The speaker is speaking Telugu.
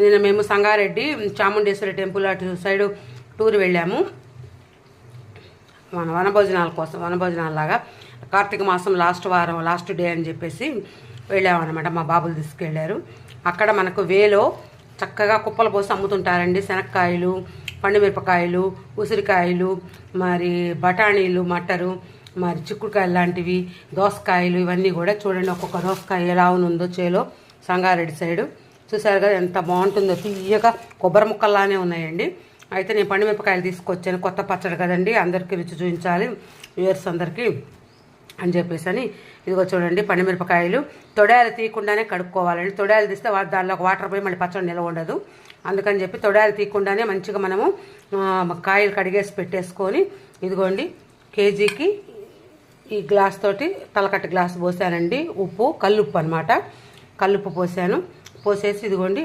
నిన్న మేము సంగారెడ్డి చాముండేశ్వరి టెంపుల్ అటు సైడు టూర్ వెళ్ళాము. మన వనభోజనాల కోసం, వనభోజనాలలాగా కార్తీక మాసం లాస్ట్ డే అని చెప్పేసి వెళ్ళామన్నమాట. మా బాబులు తీసుకెళ్ళారు. అక్కడ మనకు వేలో చక్కగా కుప్పలు పోసి అమ్ముతుంటారండి. శనక్కాయలు, పండుమిరపకాయలు, ఉసిరికాయలు, మరి బఠానీలు, మటరు, మరి చిక్కుడుకాయలు లాంటివి, దోసకాయలు, ఇవన్నీ కూడా చూడండి. ఒక్కొక్క దోసకాయ ఎలా ఉందో చేలో సంగారెడ్డి సైడు చూసారు కదా, ఎంత బాగుంటుందో. తీయగా కొబ్బరి ముక్కల్లానే ఉన్నాయండి. అయితే నేను పండుమిరపకాయలు తీసుకొచ్చాను. కొత్త పచ్చడి కదండి, అందరికీ రుచి చూపించాలి, వ్యూవర్స్ అందరికీ అని చెప్పేసి అని. ఇదిగో చూడండి, పండుమిరపకాయలు తొడాలు తీయకుండానే కడుక్కోవాలండి. తొడాలు తీస్తే దానిలో వాటర్ పోయి మళ్ళీ పచ్చడి నిలవ ఉండదు. అందుకని చెప్పి తొడాలు తీయకుండానే మంచిగా మనము కాయలు కడిగేసి పెట్టేసుకొని, ఇదిగోండి కేజీకి ఈ గ్లాస్ తోటి తలకట్ట గ్లాస్ పోసానండి. ఉప్పు, కల్లుప్పు అనమాట. కల్లుప్పు పోసాను. పోసేసి ఇదిగోండి